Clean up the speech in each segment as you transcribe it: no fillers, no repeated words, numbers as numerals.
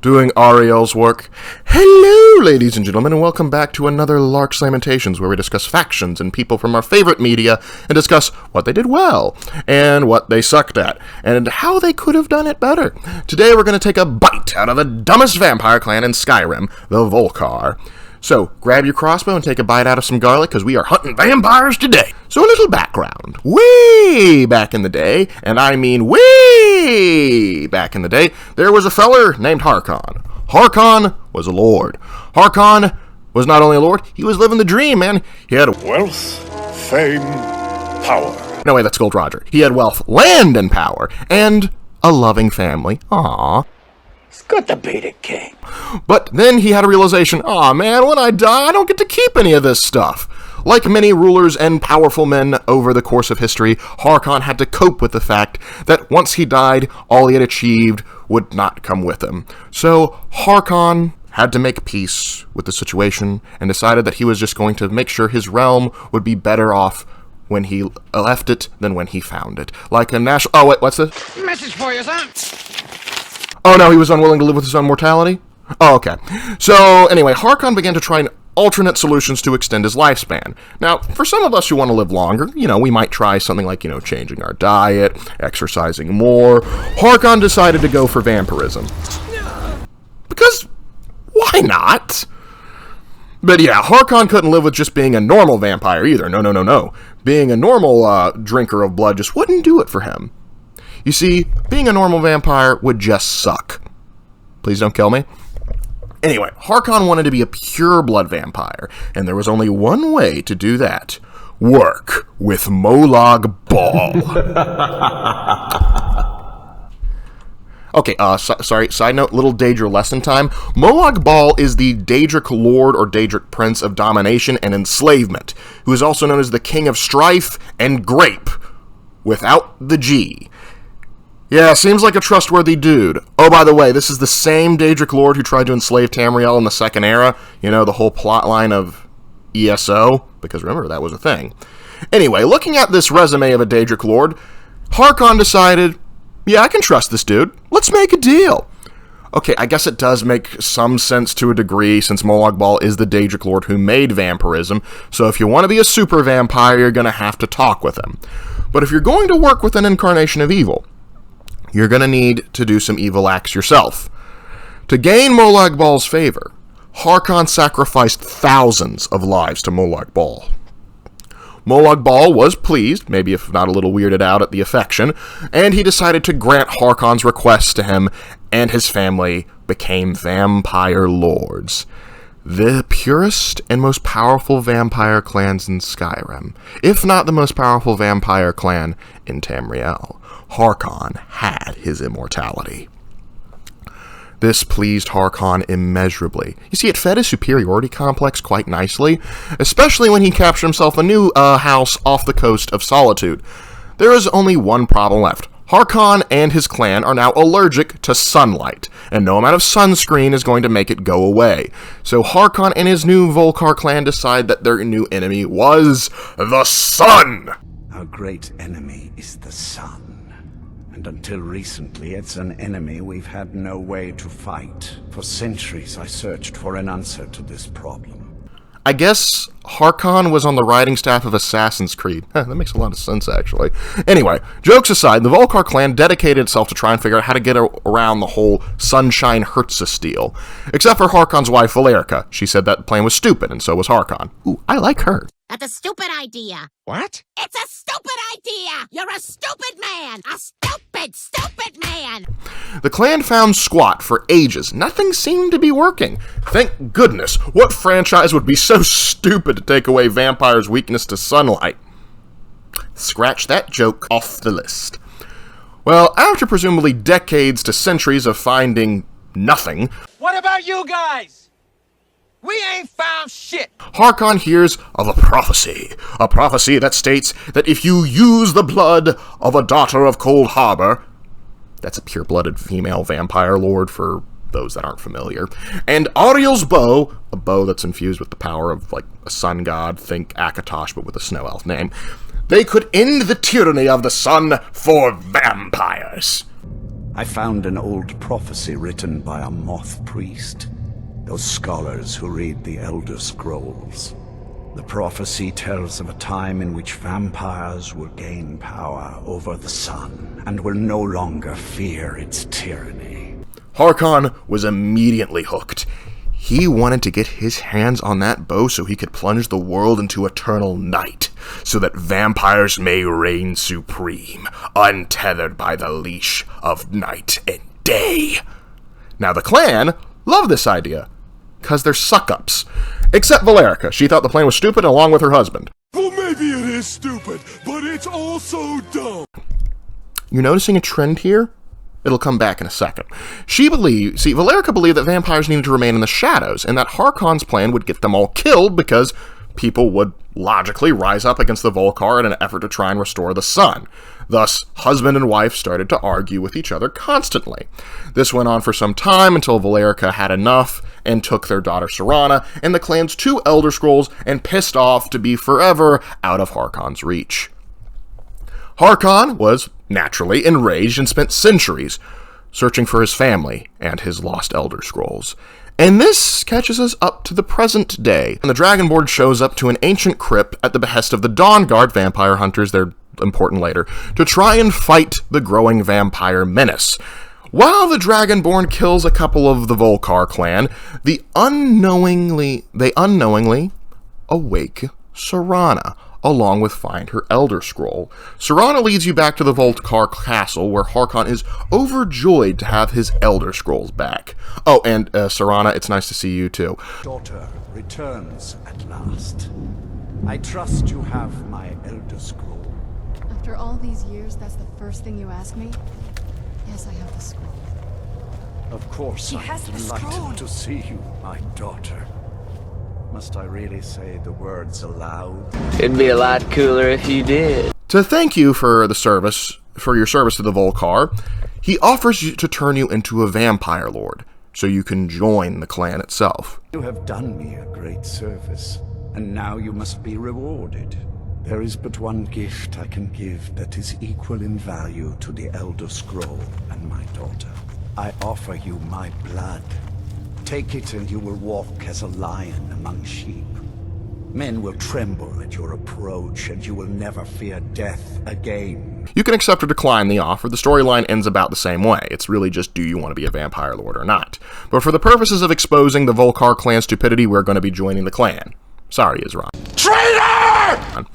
Doing Ariel's work. Hello, ladies and gentlemen, and welcome back to another Larks Lamentations, where we discuss factions and people from our favorite media, and discuss what they did well, and what they sucked at, and how they could have done it better. Today we're going to take a bite out of the dumbest vampire clan in Skyrim, the Volkihar. So, grab your crossbow and take a bite out of some garlic, because we are hunting vampires today. So, a little background. Way back in the day, and I mean way back in the day, there was a feller named Harkon. Harkon was a lord. Harkon was not only a lord, he was living the dream, man. He had wealth, fame, power. No, wait, that's Gold Roger. He had wealth, land, and power, and a loving family. Aww. It's good to be the king. But then he had a realization, aw man, when I die, I don't get to keep any of this stuff. Like many rulers and powerful men over the course of history, Harkon had to cope with the fact that once he died, all he had achieved would not come with him. So Harkon had to make peace with the situation and decided that he was just going to make sure his realm would be better off when he left it than when he found it. Like a national... Oh, wait, what's this? Message for you, son. Oh no, he was unwilling to live with his own mortality? Oh, okay. So, anyway, Harkon began to try alternate solutions to extend his lifespan. Now, for some of us who want to live longer, we might try something like, changing our diet, exercising more. Harkon decided to go for vampirism. Because, why not? But yeah, Harkon couldn't live with just being a normal vampire either. No. Being a normal drinker of blood just wouldn't do it for him. You see, being a normal vampire would just suck. Please don't kill me. Anyway, Harkon wanted to be a pure-blood vampire, and there was only one way to do that. Work with Molag Bal. Okay, sorry, side note, little Daedric lesson time. Molag Bal is the Daedric Lord or Daedric Prince of Domination and Enslavement, who is also known as the King of Strife and Grape, without the G. Yeah, seems like a trustworthy dude. Oh, by the way, this is the same Daedric Lord who tried to enslave Tamriel in the Second Era. The whole plotline of ESO, because remember, that was a thing. Anyway, looking at this resume of a Daedric Lord, Harkon decided, yeah, I can trust this dude. Let's make a deal. Okay, I guess it does make some sense to a degree, since Molag Bal is the Daedric Lord who made vampirism, so if you want to be a super vampire, you're going to have to talk with him. But if you're going to work with an incarnation of evil, you're going to need to do some evil acts yourself. To gain Molag Bal's favor, Harkon sacrificed thousands of lives to Molag Bal. Molag Bal was pleased, maybe if not a little weirded out at the affection, and he decided to grant Harkon's request to him, and his family became vampire lords. The purest and most powerful vampire clans in Skyrim, if not the most powerful vampire clan in Tamriel. Harkon had his immortality. This pleased Harkon immeasurably. You see, it fed his superiority complex quite nicely, especially when he captured himself a new house off the coast of Solitude. There is only one problem left. Harkon and his clan are now allergic to sunlight, and no amount of sunscreen is going to make it go away. So Harkon and his new Volkihar clan decide that their new enemy was the sun! Our great enemy is the sun. And until recently, it's an enemy we've had no way to fight. For centuries, I searched for an answer to this problem. I guess Harkon was on the writing staff of Assassin's Creed. That makes a lot of sense, actually. Anyway, jokes aside, the Volkihar clan dedicated itself to try and figure out how to get around the whole Sunshine Hurts Us deal. Except for Harkon's wife, Valerica. She said that the plan was stupid, and so was Harkon. Ooh, I like her. That's a stupid idea. What? It's a stupid idea! You're a stupid man! A stupid man! The clan found squat for ages. Nothing seemed to be working. Thank goodness. What franchise would be so stupid to take away vampires' weakness to sunlight? Scratch that joke off the list. Well, after presumably decades to centuries of finding nothing... What about you guys? We ain't found shit! Harkon hears of a prophecy that states that if you use the blood of a daughter of Cold Harbor, that's a pure-blooded female vampire lord for those that aren't familiar, and Ariel's bow, a bow that's infused with the power of, like, a sun god, think Akatosh, but with a snow elf name, they could end the tyranny of the sun for vampires. I found an old prophecy written by a moth priest, those scholars who read the Elder Scrolls. The prophecy tells of a time in which vampires will gain power over the sun and will no longer fear its tyranny. Harkon was immediately hooked. He wanted to get his hands on that bow so he could plunge the world into eternal night, so that vampires may reign supreme, untethered by the leash of night and day. Now the clan loved this idea, because they're suck-ups. Except Valerica. She thought the plan was stupid along with her husband. Well, maybe it is stupid, but it's also dumb. You're noticing a trend here? It'll come back in a second. Valerica believed that vampires needed to remain in the shadows, and that Harkon's plan would get them all killed because people would logically rise up against the Volkihar in an effort to try and restore the sun. Thus, husband and wife started to argue with each other constantly. This went on for some time until Valerica had enough and took their daughter Serana and the clan's 2 Elder Scrolls and pissed off to be forever out of Harkon's reach. Harkon was naturally enraged and spent centuries searching for his family and his lost Elder Scrolls. And this catches us up to the present day, and the Dragonborn shows up to an ancient crypt at the behest of the Dawnguard vampire hunters, they're important later, to try and fight the growing vampire menace. While the Dragonborn kills a couple of the Volkihar clan, they unknowingly awake Serana, along with find her Elder Scroll. Serana leads you back to the Volkihar castle, where Harkon is overjoyed to have his Elder Scrolls back. Oh, and Serana, it's nice to see you too. Daughter returns at last. I trust you have my Elder Scroll. After all these years, that's the first thing you ask me? Yes, I have the scroll. Of course, I'm delighted to see you, my daughter. Must I really say the words aloud? It'd be a lot cooler if you did. To thank you for your service to the Volkihar, he offers you to turn you into a vampire lord, so you can join the clan itself. You have done me a great service, and now you must be rewarded. There is but one gift I can give that is equal in value to the Elder Scroll and my daughter. I offer you my blood. Take it and you will walk as a lion among sheep. Men will tremble at your approach, and you will never fear death again. You can accept or decline the offer. The storyline ends about the same way. It's really just, do you want to be a vampire lord or not? But for the purposes of exposing the Volkihar clan's stupidity, we're going to be joining the clan. Sorry, Isran. Traitor!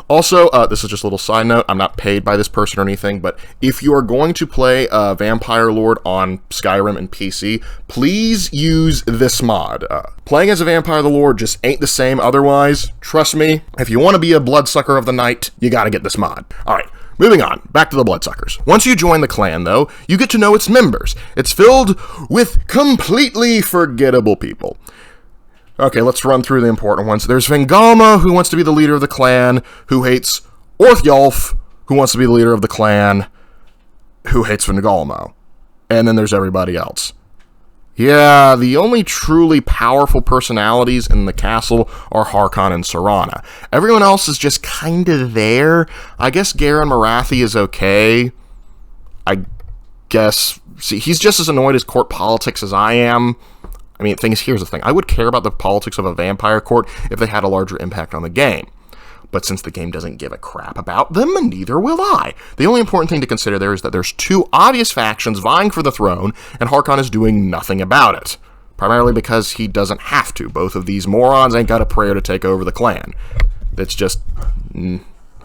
Also, this is just a little side note, I'm not paid by this person or anything, but if you are going to play Vampire Lord on Skyrim and PC, please use this mod. Playing as a Vampire Lord just ain't the same otherwise. Trust me, if you want to be a Bloodsucker of the Night, you gotta get this mod. Alright, moving on, back to the Bloodsuckers. Once you join the clan, though, you get to know its members. It's filled with completely forgettable people. Okay, let's run through the important ones. There's Vengalma, who wants to be the leader of the clan, who hates Orthyolf, who wants to be the leader of the clan, who hates Vengalmo. And then there's everybody else. Yeah, the only truly powerful personalities in the castle are Harkon and Serana. Everyone else is just kinda there. I guess Garen Marathi is okay. I guess... See, he's just as annoyed as court politics as I am. I mean, here's the thing. I would care about the politics of a vampire court if they had a larger impact on the game. But since the game doesn't give a crap about them, neither will I. The only important thing to consider there is that there's 2 obvious factions vying for the throne, and Harkon is doing nothing about it. Primarily because he doesn't have to. Both of these morons ain't got a prayer to take over the clan. It's just...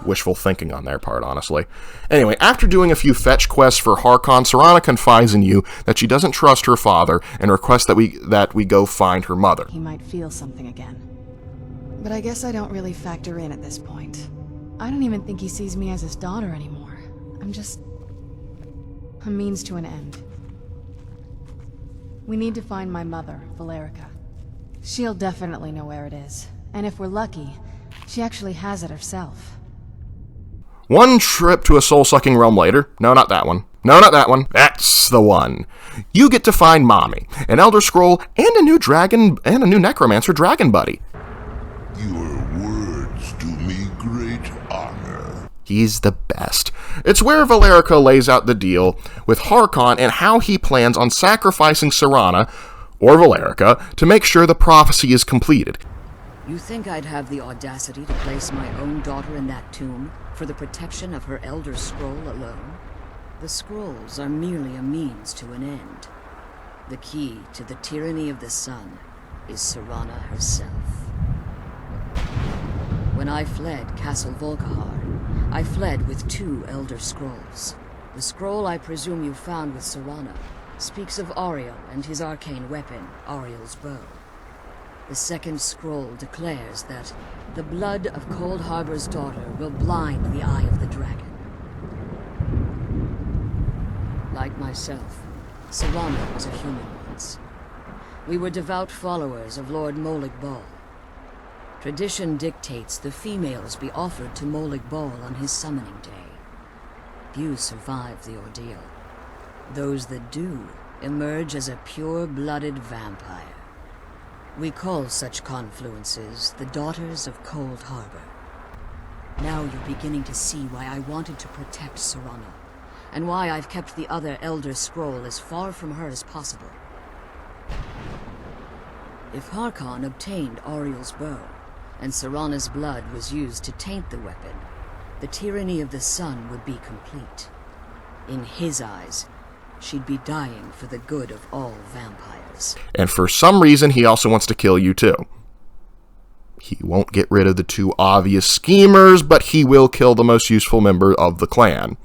wishful thinking on their part, honestly. Anyway, after doing a few fetch quests for Harkon, Serana confides in you that she doesn't trust her father and requests that we go find her mother. He might feel something again. But I guess I don't really factor in at this point. I don't even think he sees me as his daughter anymore. I'm just... a means to an end. We need to find my mother, Valerica. She'll definitely know where it is. And if we're lucky, she actually has it herself. One trip to a soul-sucking realm later. No, not that one. No, not that one. That's the one. You get to find Mommy, an Elder Scroll, and a new dragon, and a new Necromancer dragon buddy. Your words do me great honor. He's the best. It's where Valerica lays out the deal with Harkon and how he plans on sacrificing Serana, or Valerica, to make sure the prophecy is completed. You think I'd have the audacity to place my own daughter in that tomb for the protection of her Elder Scroll alone? The scrolls are merely a means to an end. The key to the tyranny of the sun is Serana herself. When I fled Castle Volkihar, I fled with 2 Elder Scrolls. The scroll I presume you found with Serana speaks of Ariel and his arcane weapon, Ariel's bow. The second scroll declares that the blood of Cold Harbor's daughter will blind the eye of the dragon. Like myself, Serana was a human once. We were devout followers of Lord Molig Bal. Tradition dictates the females be offered to Molig Bal on his summoning day. Few survive the ordeal. Those that do emerge as a pure-blooded vampire. We call such confluences the Daughters of Cold Harbor. Now you're beginning to see why I wanted to protect Serana, and why I've kept the other Elder Scroll as far from her as possible. If Harkon obtained Ariel's bow, and Serana's blood was used to taint the weapon, the tyranny of the sun would be complete. In his eyes, she'd be dying for the good of all vampires. And for some reason, he also wants to kill you too. He won't get rid of the 2 obvious schemers, but he will kill the most useful member of the clan.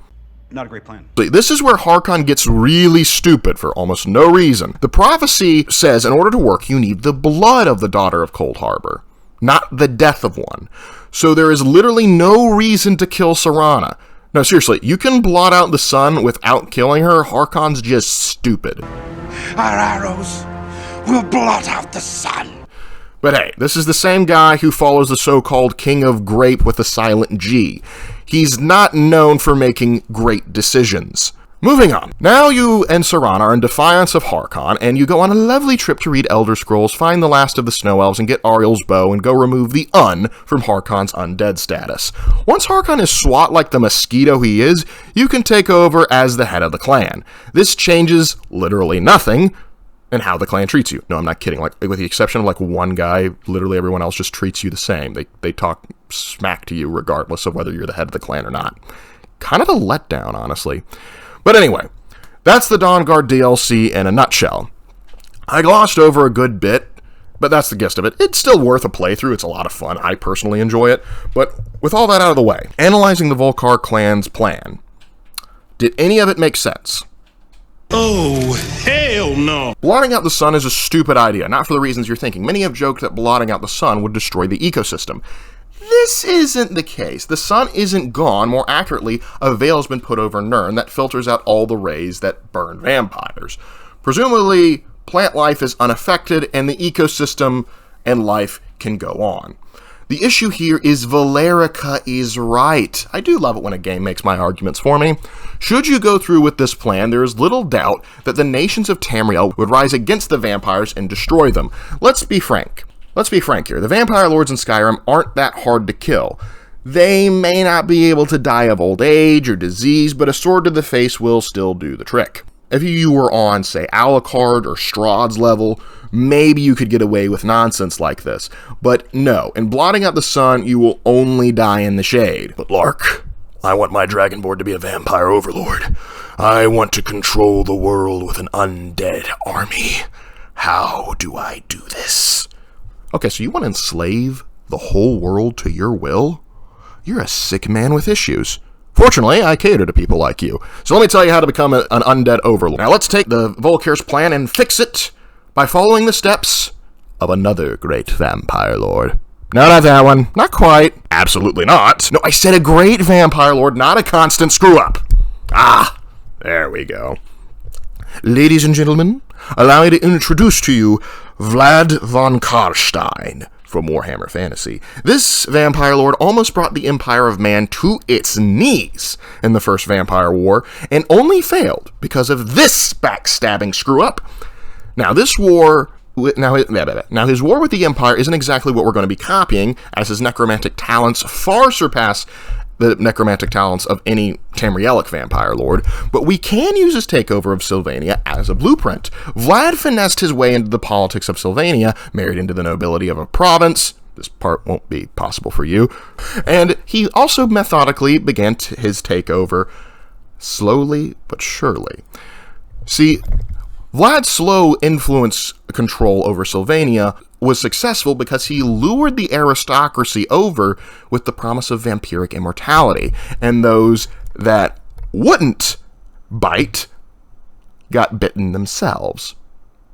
Not a great plan. This is where Harkon gets really stupid for almost no reason. The prophecy says in order to work, you need the blood of the Daughter of Cold Harbor, not the death of one. So there is literally no reason to kill Serana. No, seriously, you can blot out the sun without killing her. Harkon's just stupid. Our arrows will blot out the sun. But hey, this is the same guy who follows the so-called King of Grape with a silent G. He's not known for making great decisions. Moving on. Now you and Serana are in defiance of Harkon, and you go on a lovely trip to read Elder Scrolls, find the last of the Snow Elves, and get Ariel's bow, and go remove the Un from Harkon's undead status. Once Harkon is swat like the mosquito he is, you can take over as the head of the clan. This changes literally nothing in how the clan treats you. No, I'm not kidding. Like, with the exception of like one guy, literally everyone else just treats you the same. They talk smack to you regardless of whether you're the head of the clan or not. Kind of a letdown, honestly. But anyway, that's the Dawnguard DLC in a nutshell. I glossed over a good bit, but that's the gist of it. It's still worth a playthrough. It's a lot of fun. I personally enjoy it. But with all that out of the way, analyzing the Volkihar clan's plan, did any of it make sense? Oh, hell no! Blotting out the sun is a stupid idea, not for the reasons you're thinking. Many have joked that blotting out the sun would destroy the ecosystem. This isn't the case. The sun isn't gone. More accurately, a veil has been put over Nirn that filters out all the rays that burn vampires. Presumably, plant life is unaffected and the ecosystem and life can go on. The issue here is Valerica is right. I do love it when a game makes my arguments for me. Should you go through with this plan, there is little doubt that the nations of Tamriel would rise against the vampires and destroy them. Let's be frank here. The vampire lords in Skyrim aren't that hard to kill. They may not be able to die of old age or disease, but a sword to the face will still do the trick. If you were on, say, Alucard or Strahd's level, maybe you could get away with nonsense like this. But no, in blotting out the sun, you will only die in the shade. But Lark, I want my Dragonborn to be a vampire overlord. I want to control the world with an undead army. How do I do this? Okay, so you want to enslave the whole world to your will? You're a sick man with issues. Fortunately, I cater to people like you. So let me tell you how to become an undead overlord. Now let's take the Volkihir's plan and fix it by following the steps of another great vampire lord. No, not that one. Not quite. Absolutely not. No, I said a great vampire lord, not a constant screw-up. Ah, there we go. Ladies and gentlemen, allow me to introduce to you Vlad von Karstein from Warhammer Fantasy. This vampire lord almost brought the Empire of Man to its knees in the First Vampire War, and only failed because of this backstabbing screw-up. Now, his war with the Empire isn't exactly what we're going to be copying, as his necromantic talents far surpass the necromantic talents of any Tamrielic vampire lord, but we can use his takeover of Sylvania as a blueprint. Vlad finessed his way into the politics of Sylvania, married into the nobility of a province. This part won't be possible for you. And he also methodically began his takeover slowly but surely. See, Vlad's slow influence control over Sylvania was successful because he lured the aristocracy over with the promise of vampiric immortality, and those that wouldn't bite got bitten themselves.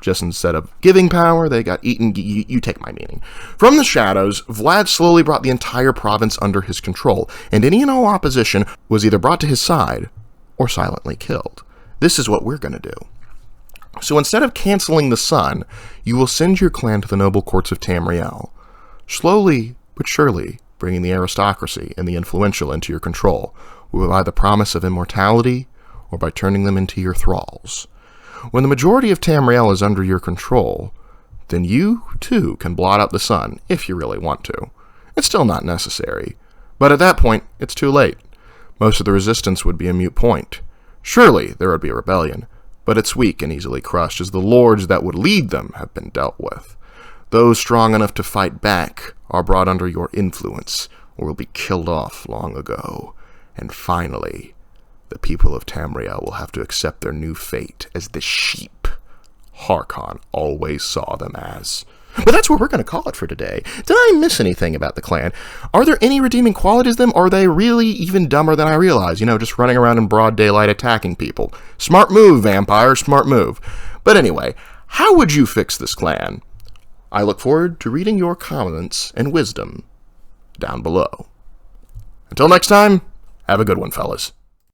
Just instead of giving power, they got eaten. You take my meaning. From the shadows, Vlad slowly brought the entire province under his control, and any and all opposition was either brought to his side or silently killed. This is what we're going to do. So instead of canceling the sun, you will send your clan to the noble courts of Tamriel, slowly but surely bringing the aristocracy and the influential into your control, by the promise of immortality or by turning them into your thralls. When the majority of Tamriel is under your control, then you, too, can blot out the sun, if you really want to. It's still not necessary, but at that point, it's too late. Most of the resistance would be a moot point. Surely there would be a rebellion, but it's weak and easily crushed, as the lords that would lead them have been dealt with. Those strong enough to fight back are brought under your influence, or will be killed off long ago. And finally, the people of Tamriel will have to accept their new fate as the sheep Harkon always saw them as. But that's what we're going to call it for today. Did I miss anything about the clan? Are there any redeeming qualities to them, or are they really even dumber than I realize? Just running around in broad daylight attacking people. Smart move, vampire, smart move. But anyway, how would you fix this clan? I look forward to reading your comments and wisdom down below. Until next time, have a good one, fellas.